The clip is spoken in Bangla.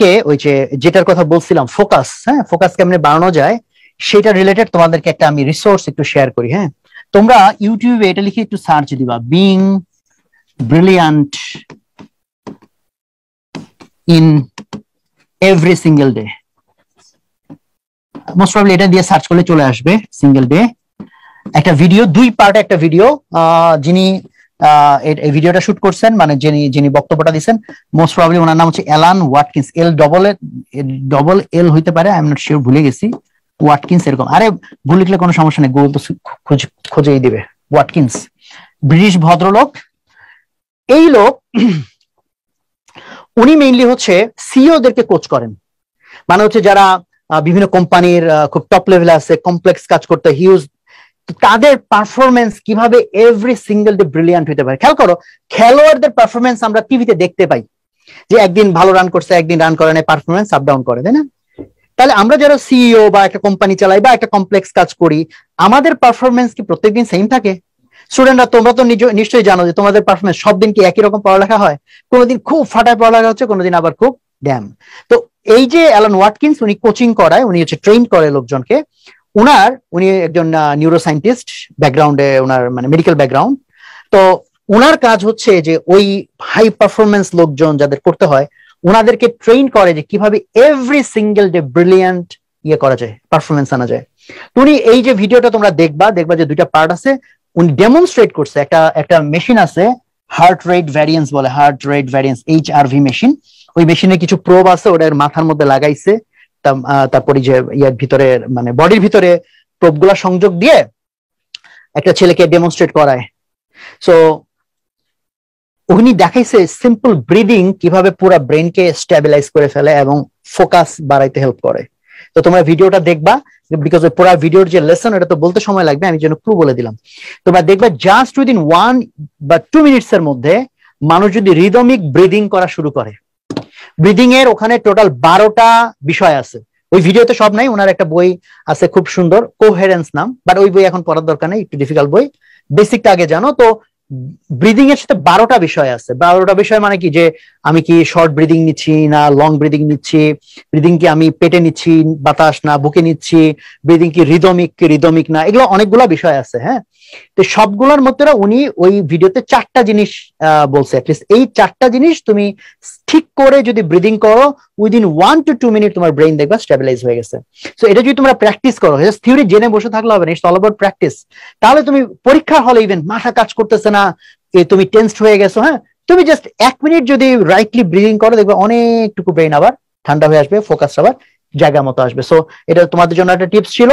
কে ওই যে যেটার কথা বলছিলাম ফোকাস, হ্যাঁ ফোকাস কেমনে বাড়ানো যায় সেটা রিলেটেড তোমাদেরকে একটা আমি রিসোর্স একটু শেয়ার করি। হ্যাঁ তোমরা ইউটিউবে এটা লিখে একটু সার্চ দিবা, being brilliant in every single day. Most probably এটা দিয়ে সার্চ করলে চলে আসবে। সিঙ্গেল ডে একটা ভিডিও, 2 পার্টে একটা ভিডিও। যিনি এই ভিডিওটা শুট করছেন মানে যিনি বক্তব্যটা দিচ্ছেন মোস্ট প্রবাবলি ওনার নাম হচ্ছে অ্যালান ওয়াটকিন্স, ডবল এল হইতে পারে, আই এম নট শিওর, ভুলে গেছি। ওয়াটকিন্স এরকম, আরে ভুল লিখলে কোনো সমস্যা নেই, গুগল তো খুঁজেই দিবে। ওয়াটকিন্স ব্রিটিশ ভদ্রলোক। এই লোক উনি মেইনলি হচ্ছে সিইওদেরকে কোচ করেন, মানে হচ্ছে যারা বিভিন্ন কোম্পানির খুব টপ লেভেলে আছে, কমপ্লেক্স কাজ করতে হিউজ, তাদের পারফরমেন্স কিভাবে এভরি সিঙ্গেল ডে ব্রিলিয়ান্ট হতে পারে। খেয়াল করো, খেলোয়াড়দের পারফরমেন্স আমরা টিভিতে দেখতে পাই যে একদিন ভালো রান করছে, একদিন রান করে না, পারফরমেন্স আপ ডাউন করে, তাই না? তাহলে আমরা যারা সিইও বা একটা কোম্পানি চালাই বা একটা কমপ্লেক্স কাজ করি, আমাদের পারফরমেন্স কি প্রত্যেকদিন সেম থাকে? স্টুডেন্টরা তোমরা তো নিশ্চয়ই জানো যে তোমাদের পারফরমেন্স সব দিন কি একই রকম পড়ালেখা হয়? কোনোদিন খুব ফাটায় পড়ালেখা হচ্ছে, কোনোদিন আবার খুব ড্যাম। তো এই যে অ্যালান ওয়াটকিন্স, উনি কোচিং করায়, উনি হচ্ছে ট্রেন করে লোকজনকে। উনি একজন নিউরো সায়েন্টিস্ট ব্যাকগ্রাউন্ডে, ওনার মানে মেডিকেল ব্যাকগ্রাউন্ড। তো ওনার কাজ হচ্ছে যে ওই হাই পারফরমেন্স লোকজন যাদের করতে হয় ওনাদেরকে ট্রেন করে যে কিভাবে এভরি সিঙ্গেল ডে ব্রিলিয়ান্ট করা যায়, পারফরমেন্স আনা যায়। তো উনি এই যে ভিডিওটা তোমরা দেখবা যে 2টা পার্ট আছে, উনি ডেমনস্ট্রেট করছে। একটা মেশিন আছে, হার্ট রেট ভ্যারিয়েন্স বলে, heart rate variance HRV machine. ওই মেশিনে কিছু প্রোব আছে, ওটার মাথার মধ্যে লাগাইছে। তারপরে যে ইয়ার ভিতরে মানে বডির ভিতরে প্রোবগুলা সংযোগ দিয়ে একটা ছেলেকে ডেমনস্ট্রেট করায়। সো উনি দেখাইছে সিম্পল ব্রিদিং কিভাবে পুরো ব্রেনকে স্টেবিলাইজ করে ফেলে এবং ফোকাস বাড়াইতে হেল্প করে। তো তোমরা ভিডিওটা দেখবা, বিকজ পুরো ভিডিওর যে লেসন এটা তো বলতে সময় লাগবে, আমি যেন ক্লু বলে দিলাম। তোমরা দেখবা জাস্ট উইদিন 1 বা 2 মিনিটস এর মধ্যে মানুষ যদি রিদমিক ব্রিদিং করা শুরু করে, ব্রিদিং এর ওখানে টোটাল 12টা বিষয় আছে। ওই ভিডিওতে সব নাই, ওনার একটা বই আছে খুব সুন্দর, কোহেরেন্স নাম, বাট ওই বই এখন পড়ার দরকার নেই, একটু ডিফিকাল্ট বই, বেসিকটা আগে জানো। তো ব্রিদিং এর সাথে 12টা বিষয় আছে। 12টা বিষয় মানে কি, যে আমি কি শর্ট ব্রিদিং নিচ্ছি না লং ব্রিদিং নিচ্ছি, ব্রিদিং কি আমি পেটে নিচ্ছি বাতাস না বুকে নিচ্ছি, ব্রিদিং কি রিদমিক না, এগুলো অনেকগুলো বিষয় আছে। হ্যাঁ, তো সবগুলোর মধ্যে উনি ওই ভিডিওতে 4টা জিনিস বলছে। অ্যাটলিস্ট এই 4টা জিনিস তুমি ঠিক করে যদি ব্রিদিং করো, উইদিন 1 to 2 মিনিট তোমার ব্রেইন দেখবা স্টেবিলাইজ হয়ে গেছে। সো এটা যদি তোমরা প্র্যাকটিস করো, থিওরি জেনে বসে থাকলে হবে না, ইটস অল অ্যাবাউট প্র্যাকটিস। তাহলে তুমি পরীক্ষার হলে ইভেন মাথা কাজ করতেছে না, তুমি টেন্সড হয়ে গেছো, হ্যাঁ, তুমি জাস্ট 1 মিনিট যদি রাইটলি ব্রিদিং করো, দেখবে অনেকটুকু ব্রেইন আবার ঠান্ডা হয়ে আসবে, ফোকাস আবার জায়গা মতো আসবে। সো এটা তোমাদের জন্য একটা টিপস ছিল।